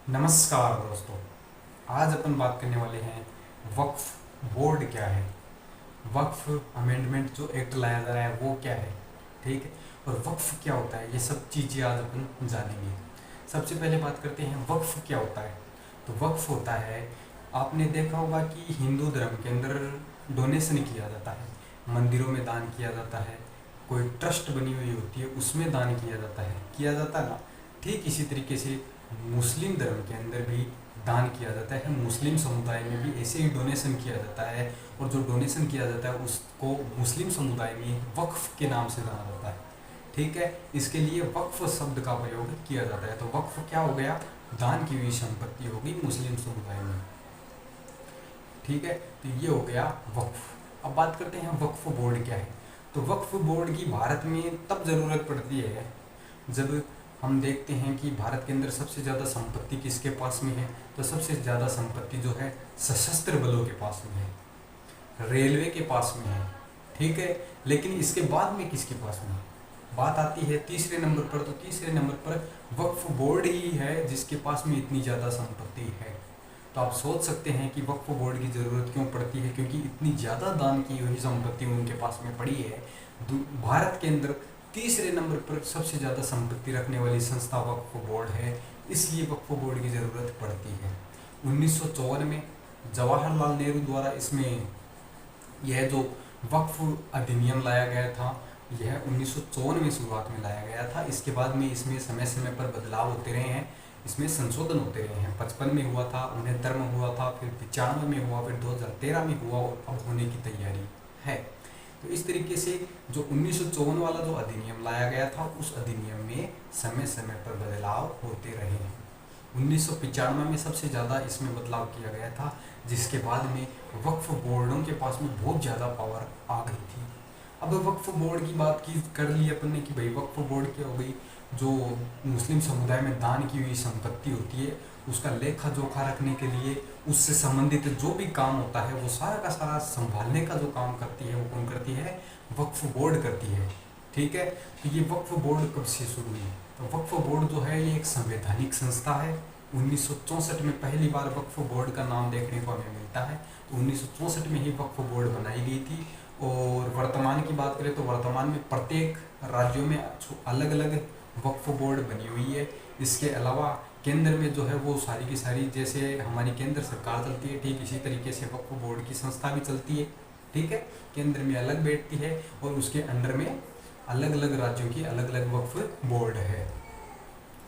नमस्कार दोस्तों। आज अपन बात करने वाले हैं वक्फ बोर्ड क्या है। वक्फ अमेंडमेंट जो एक्ट लाया जा रहा है वो क्या है, ठीक है, और वक्फ क्या होता है, ये सब चीज़ें आज अपन जानेंगे। सबसे पहले बात करते हैं वक्फ क्या होता है। तो वक्फ होता है, आपने देखा होगा कि हिंदू धर्म के अंदर डोनेशन किया जाता है, मंदिरों में दान किया जाता है, कोई ट्रस्ट बनी हुई होती है उसमें दान किया जाता है ना। ठीक इसी तरीके से मुस्लिम धर्म के अंदर भी दान किया जाता है, मुस्लिम समुदाय में भी ऐसे ही डोनेशन किया जाता है, और जो डोनेशन किया जाता है उसको मुस्लिम समुदाय में वक्फ के नाम से जाना जाता है, ठीक है। इसके लिए वक्फ शब्द का प्रयोग किया जाता है। तो वक्फ क्या हो गया, दान की हुई संपत्ति होगी मुस्लिम समुदाय में, ठीक है। तो ये हो गया वक्फ। अब बात करते हैं वक्फ बोर्ड क्या है। तो वक्फ बोर्ड की भारत में तब ज़रूरत पड़ती है जब हम देखते हैं कि भारत के अंदर सबसे ज़्यादा संपत्ति किसके पास में है। तो सबसे ज़्यादा संपत्ति जो है सशस्त्र बलों के पास में है, रेलवे के पास में है, ठीक है। लेकिन इसके बाद में किसके पास में है, बात आती है तीसरे नंबर पर। तो तीसरे नंबर पर वक्फ बोर्ड ही है जिसके पास में इतनी ज़्यादा संपत्ति है। तो आप सोच सकते हैं कि वक्फ बोर्ड की ज़रूरत क्यों पड़ती है, क्योंकि इतनी ज़्यादा दान की हुई संपत्ति उनके पास में पड़ी है। भारत के अंदर तीसरे नंबर पर सबसे ज़्यादा संपत्ति रखने वाली संस्था वक्फ बोर्ड है, इसलिए वक्फ बोर्ड की ज़रूरत पड़ती है। 1954 में जवाहरलाल नेहरू द्वारा इसमें यह जो वक्फ अधिनियम लाया गया था, यह 1954 में शुरुआत में लाया गया था। इसके बाद में इसमें समय समय पर बदलाव होते रहे हैं, इसमें संशोधन होते रहे हैं। 55 में हुआ था, 69 में हुआ था, फिर 95 में हुआ, फिर 2013 में हुआ और अब होने की तैयारी है। तो इस तरीके से जो 1954 वाला जो अधिनियम लाया गया था, उस अधिनियम में समय समय पर बदलाव होते रहे हैं। 1995 में सबसे ज़्यादा इसमें बदलाव किया गया था, जिसके बाद में वक्फ बोर्डों के पास में बहुत ज़्यादा पावर आ गई थी। अब वक्फ बोर्ड की बात की कर ली अपन ने कि भाई वक्फ बोर्ड क्या हो गई, जो मुस्लिम समुदाय में दान की हुई संपत्ति होती है उसका लेखा जोखा रखने के लिए, उससे संबंधित जो भी काम होता है वो सारा का सारा संभालने का जो काम करती है वो कौन करती है, वक्फ बोर्ड करती है, ठीक है। तो ये वक्फ बोर्ड कब से शुरू हुई। तो वक्फ बोर्ड जो है ये एक संवैधानिक संस्था है। 1964 में पहली बार वक्फ बोर्ड का नाम देखने को हमें मिलता है। तो 1964 में ही वक्फ बोर्ड बनाई गई थी। और वर्तमान की बात करें तो वर्तमान में प्रत्येक राज्यों में अलग अलग वक्फ बोर्ड बनी हुई है। इसके अलावा केंद्र में जो है वो सारी की सारी, जैसे हमारी केंद्र सरकार चलती है ठीक इसी तरीके से वक्फ बोर्ड की संस्था भी चलती है, ठीक है। केंद्र में अलग बैठती है और उसके अंडर में अलग अलग राज्यों की अलग अलग वक्फ बोर्ड है,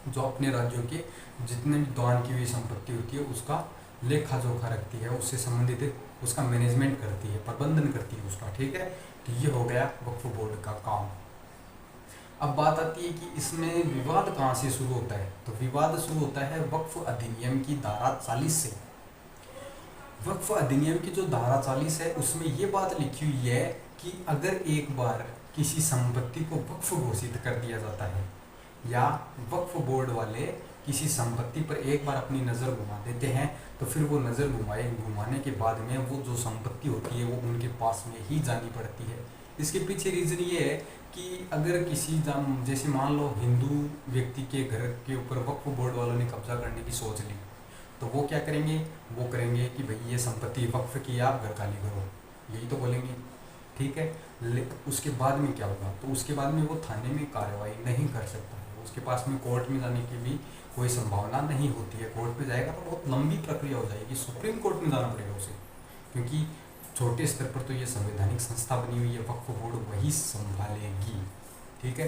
जो अपने राज्यों के जितने भी दान की हुई संपत्ति होती है उसका लेखा जोखा रखती है, उससे संबंधित उसका मैनेजमेंट करती है, प्रबंधन करती है उसका, ठीक है। तो ये हो गया वक्फ बोर्ड का काम। अब बात आती है कि इसमें विवाद कहाँ से शुरू होता है। तो विवाद शुरू होता है वक्फ अधिनियम की धारा 40 से। वक्फ अधिनियम की जो धारा 40 है उसमें ये बात लिखी हुई है कि अगर एक बार किसी संपत्ति को वक्फ घोषित कर दिया जाता है, या वक्फ बोर्ड वाले किसी संपत्ति पर एक बार अपनी नज़र घुमा देते हैं, तो फिर वो नज़र घुमाने के बाद में वो जो संपत्ति होती है वो उनके पास में ही जानी पड़ती है। इसके पीछे रीज़न ये है कि अगर किसी जैसे मान लो हिंदू व्यक्ति के घर के ऊपर वक्फ बोर्ड वालों ने कब्जा करने की सोच ली, तो वो क्या करेंगे, वो करेंगे कि भाई ये संपत्ति वक्फ की, आप घर खाली करो, यही तो बोलेंगे, ठीक है। उसके बाद में क्या होगा, तो उसके बाद में वो थाने में कार्रवाई नहीं कर सकता है, उसके पास में कोर्ट में जाने की भी कोई संभावना नहीं होती है। कोर्ट पे जाएगा तो बहुत लंबी प्रक्रिया हो जाएगी, सुप्रीम कोर्ट में जाना पड़ेगा उसे, क्योंकि छोटे स्तर पर तो ये संवैधानिक संस्था बनी हुई है, वक्फ बोर्ड वही संभालेगी, ठीक है।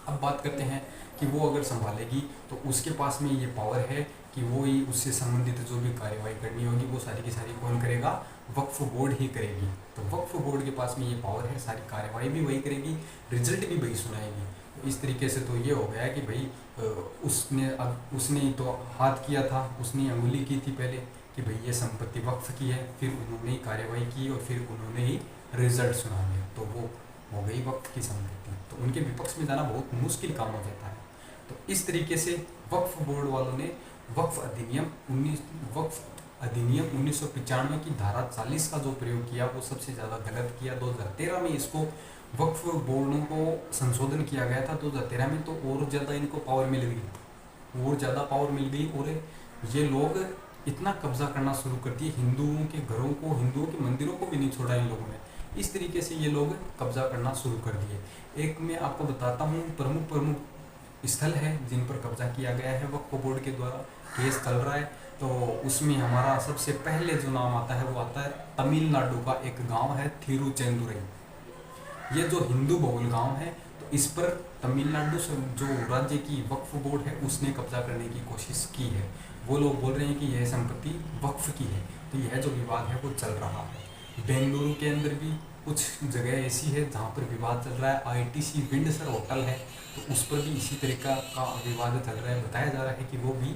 अब बात करते हैं कि वो अगर संभालेगी तो उसके पास में ये पावर है कि वो ही उससे संबंधित जो भी कार्रवाई करनी होगी वो सारी की सारी कौन करेगा, वक्फ बोर्ड ही करेगी। तो वक्फ बोर्ड के पास में ये पावर है, सारी कार्रवाई भी वही करेगी, रिजल्ट भी वही सुनाएगी। तो इस तरीके से तो ये हो गया कि भाई उसने तो हाथ किया था, उसने अंगुली की थी पहले कि भाई ये संपत्ति वक्फ की है, फिर उन्होंने ही कार्रवाई की और फिर उन्होंने ही रिजल्ट सुना दिया, तो वो हो गई वक्फ की संपत्ति। तो उनके विपक्ष में जाना बहुत मुश्किल काम हो जाता है। तो इस तरीके से वक्फ बोर्ड वालों ने वक्फ अधिनियम 1995 की धारा 40 का जो प्रयोग किया वो सबसे ज़्यादा गलत किया। 2013 में इसको वक्फ बोर्डों को संशोधन किया गया था 2013 में, तो और ज़्यादा इनको पावर मिल गई, और ज़्यादा पावर मिल गई और ये लोग इतना कब्जा करना शुरू कर दिए, हिंदुओं के घरों को, हिंदुओं के मंदिरों को भी नहीं छोड़ा इन लोगों ने। इस तरीके से ये लोग कब्जा करना शुरू कर दिए। एक मैं आपको बताता हूँ प्रमुख प्रमुख स्थल है जिन पर कब्जा किया गया है वक्फ बोर्ड के द्वारा, केस चल रहा है। तो उसमें हमारा सबसे पहले जो नाम आता है वो आता है तमिलनाडु का एक गांव है थिरुचेंदुरई। ये जो हिंदू बहुल गांव है, तो इस पर तमिलनाडु से जो राज्य की वक्फ बोर्ड है उसने कब्जा करने की कोशिश की है। वो लोग बोल रहे हैं कि यह संपत्ति वक्फ की है। तो यह जो विवाद है वो चल रहा है। बेंगलुरु के अंदर भी कुछ जगह ऐसी है जहाँ पर विवाद चल रहा है। आईटीसी विंडसर होटल है, तो उस पर भी इसी तरीका का विवाद चल रहा है। बताया जा रहा है कि वो भी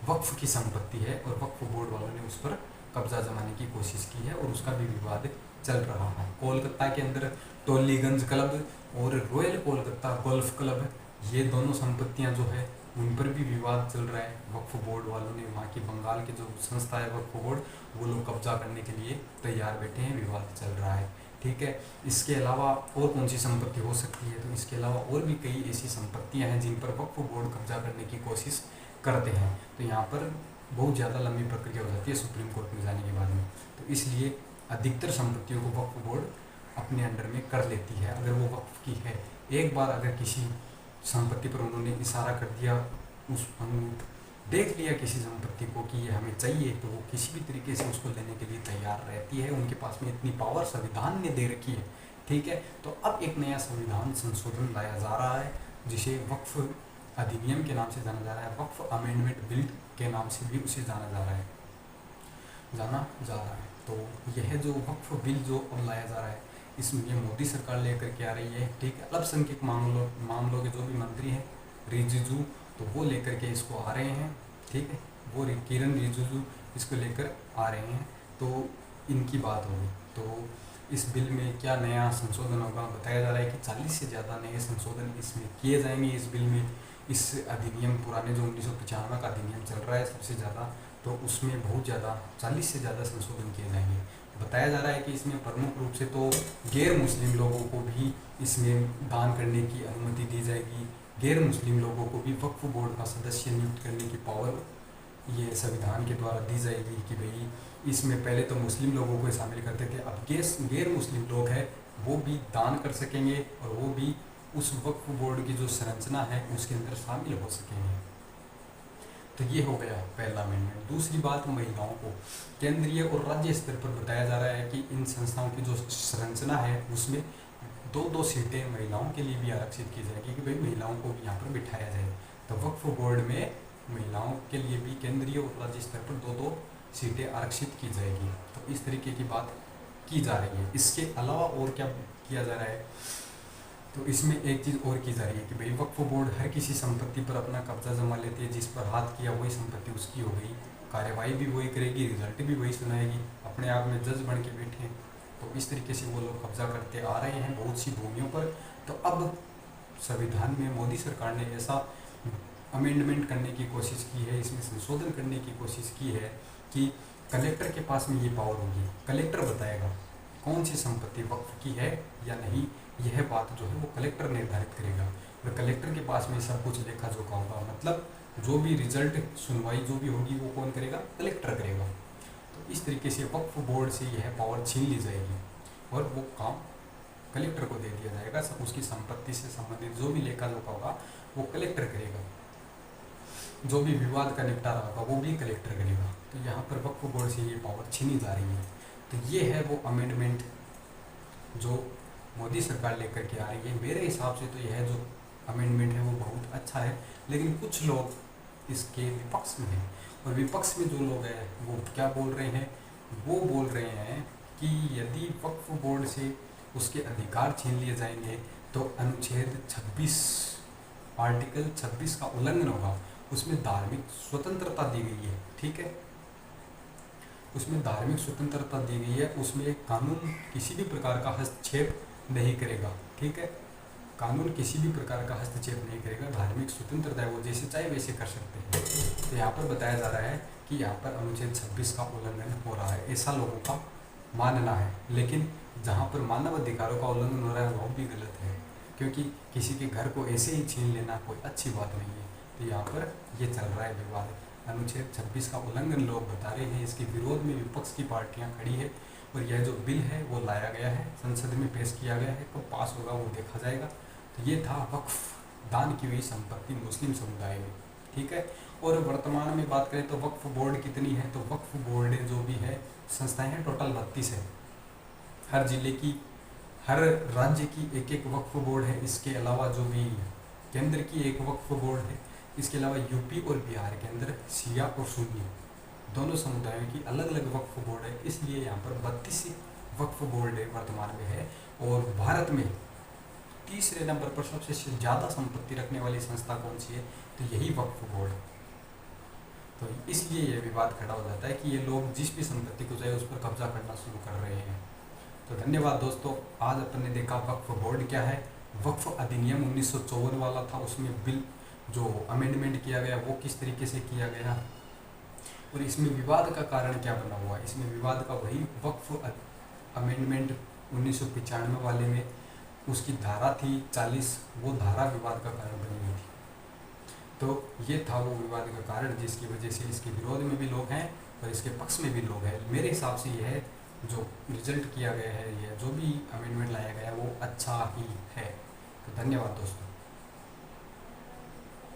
वक्फ की संपत्ति है और वक्फ बोर्ड वालों ने उस पर कब्जा जमाने की कोशिश की है और उसका भी विवाद चल रहा है। कोलकाता के अंदर टोलीगंज क्लब और रॉयल कोलकाता गोल्फ क्लब, ये दोनों संपत्तियां जो है उन पर भी विवाद चल रहा है। वक्फ बोर्ड वालों ने, वहाँ की बंगाल की जो संस्था है वक्फ बोर्ड, वो लोग कब्जा करने के लिए तैयार बैठे हैं, विवाद चल रहा है। ठीक है, इसके अलावा और कौन सी संपत्ति हो सकती है? तो इसके अलावा और भी कई ऐसी संपत्तियां हैं जिन पर वक्फ बोर्ड कब्जा करने की कोशिश करते हैं। तो यहाँ पर बहुत ज़्यादा लंबी प्रक्रिया हो जाती है सुप्रीम कोर्ट में जाने के बाद में। तो इसलिए अधिकतर संपत्तियों को वक्फ बोर्ड अपने अंडर में कर लेती है अगर वो वक्फ की है। एक बार अगर किसी संपत्ति पर उन्होंने इशारा कर दिया, उस देख लिया किसी संपत्ति को कि ये हमें चाहिए, तो वो किसी भी तरीके से उसको लेने के लिए तैयार रहती है। उनके पास में इतनी पावर संविधान ने दे रखी है। ठीक है, तो अब एक नया संविधान संशोधन लाया जा रहा है जिसे वक्फ अधिनियम के नाम से जाना जा रहा है, वक्फ अमेंडमेंट बिल के नाम से भी उसे जाना जा रहा है। तो यह जो वक्फ बिल जो अब लाया जा रहा है, इसमें ये मोदी सरकार लेकर के आ रही है। ठीक है, अल्पसंख्यक मामलों के जो भी मंत्री हैं रिजिजू, तो वो लेकर के इसको आ रहे हैं। ठीक है, वो किरण रिजिजू इसको लेकर आ रहे हैं, तो इनकी बात होगी। तो इस बिल में क्या नया संशोधन होगा? बताया जा रहा है कि 40 से ज़्यादा नए संशोधन इसमें किए जाएंगे इस बिल में। इस अधिनियम, पुराने जो 1995 का अधिनियम चल रहा है सबसे ज़्यादा, तो उसमें बहुत ज़्यादा 40 से ज़्यादा संशोधन किए जाएंगे। बताया जा रहा है कि इसमें प्रमुख रूप से तो गैर मुस्लिम लोगों को भी इसमें दान करने की अनुमति दी जाएगी। गैर मुस्लिम लोगों को भी वक्फ बोर्ड का सदस्य नियुक्त करने की पावर ये संविधान के द्वारा दी जाएगी कि भाई इसमें पहले तो मुस्लिम लोगों को शामिल करते थे, अब गैर मुस्लिम लोग हैं वो भी दान कर सकेंगे और वो भी उस वक्फ बोर्ड की जो संरचना है उसके अंदर शामिल हो सकेंगे। तो ये हो गया पहला अमेंडमेंट। दूसरी बात, महिलाओं को केंद्रीय और राज्य स्तर पर बताया जा रहा है कि इन संस्थाओं की जो संरचना है उसमें 2-2 सीटें महिलाओं के लिए भी आरक्षित की जाएगी कि भाई महिलाओं को भी यहाँ पर बिठाया जाए। तो वक्फ बोर्ड में महिलाओं के लिए भी केंद्रीय और राज्य स्तर पर 2-2 सीटें आरक्षित की जाएगी। तो इस तरीके की बात की जा रही है। इसके अलावा और क्या किया जा रहा है? तो इसमें एक चीज़ और की जा रही है कि भाई वक्फ बोर्ड हर किसी संपत्ति पर अपना कब्जा जमा लेती है, जिस पर हाथ किया वही संपत्ति उसकी हो गई, कार्यवाही भी वही करेगी, रिजल्ट भी वही सुनाएगी, अपने आप में जज बन के बैठे हैं। तो इस तरीके से वो लोग कब्जा करते आ रहे हैं बहुत सी भूमियों पर। तो अब संविधान में मोदी सरकार ने ऐसा अमेंडमेंट करने की कोशिश की है, इसमें संशोधन करने की कोशिश की है कि कलेक्टर के पास में ये पावर होगी। कलेक्टर बताएगा कौन सी संपत्ति वक्फ की है या नहीं, यह बात जो है वो कलेक्टर निर्धारित करेगा। और कलेक्टर के पास में सब कुछ लेखा जोखा होगा, मतलब जो भी रिजल्ट सुनवाई जो भी होगी वो कौन करेगा? कलेक्टर करेगा। तो इस तरीके से वक्फ बोर्ड से यह पावर छीन ली जाएगी और वो काम कलेक्टर को दे दिया जाएगा। सब उसकी संपत्ति से संबंधित जो भी लेखा जोखा होगा वो कलेक्टर करेगा, जो भी विवाद का निपटारा होगा वो भी कलेक्टर करेगा। तो यहाँ पर वक्फ बोर्ड से ये पावर छीनी जा रही है। तो ये है वो अमेंडमेंट जो मोदी सरकार लेकर के आ रही है। मेरे हिसाब से तो यह जो अमेंडमेंट है वो बहुत अच्छा है, लेकिन कुछ लोग इसके विपक्ष में हैं। और विपक्ष में जो लोग हैं वो क्या बोल रहे हैं? वो बोल रहे हैं कि यदि वक्फ बोर्ड से उसके अधिकार छीन लिए जाएंगे तो अनुच्छेद 26 आर्टिकल 26 का उल्लंघन होगा। उसमें धार्मिक स्वतंत्रता दी गई है। ठीक है, उसमें धार्मिक स्वतंत्रता दी गई है, उसमें कानून किसी भी प्रकार का हस्तक्षेप नहीं करेगा। ठीक है, कानून किसी भी प्रकार का हस्तक्षेप नहीं करेगा, धार्मिक स्वतंत्रता है, वो जैसे चाहे वैसे कर सकते हैं। तो यहाँ पर बताया जा रहा है कि यहाँ पर अनुच्छेद 26 का उल्लंघन हो रहा है, ऐसा लोगों का मानना है। लेकिन जहाँ पर मानव अधिकारों का उल्लंघन हो रहा है वो भी गलत है, क्योंकि किसी के घर को ऐसे ही छीन लेना कोई अच्छी बात नहीं है। तो यहाँ पर ये चल रहा है विवाद। अनुच्छेद 26 का उल्लंघन लोग बता रहे हैं, इसके विरोध में विपक्ष की पार्टियां खड़ी है और यह जो बिल है वो लाया गया है, संसद में पेश किया गया है, कब पास होगा वो देखा जाएगा। तो ये था वक्फ दान की हुई संपत्ति मुस्लिम समुदाय में, ठीक है। और वर्तमान में बात करें तो वक्फ बोर्ड कितनी है, तो वक्फ बोर्ड जो भी है संस्थाएं हैं टोटल 32 है। हर जिले की, हर राज्य की एक एक वक्फ बोर्ड है। इसके अलावा जो भी केंद्र की एक वक्फ बोर्ड है। इसके अलावा यूपी और बिहार के अंदर शिया और सुन्नी दोनों समुदायों की अलग अलग वक्फ बोर्ड है, इसलिए यहाँ पर 32 वक्फ बोर्ड वर्तमान में है। और भारत में तीसरे नंबर पर सबसे ज़्यादा संपत्ति रखने वाली संस्था कौन सी है, तो यही वक्फ बोर्ड। तो इसलिए यह विवाद खड़ा हो जाता है कि ये लोग जिस भी संपत्ति को चाहे उस पर कब्जा करना शुरू कर रहे हैं। तो धन्यवाद दोस्तों, आज अपन ने देखा वक्फ बोर्ड क्या है। वक्फ अधिनियम 1954 वाला था, उसमें बिल जो अमेंडमेंट किया गया वो किस तरीके से किया गया, और इसमें विवाद का कारण क्या बना हुआ है। इसमें विवाद का वही वक्फ अमेंडमेंट 1995 वाले में उसकी धारा थी 40, वो धारा विवाद का कारण बनी हुई थी। तो ये था वो विवाद का कारण जिसकी वजह से इसके विरोध में भी लोग हैं और इसके पक्ष में भी लोग हैं। मेरे हिसाब से यह जो रिजल्ट किया गया है, यह जो भी अमेंडमेंट लाया गया है वो अच्छा ही है। तो धन्यवाद दोस्तों।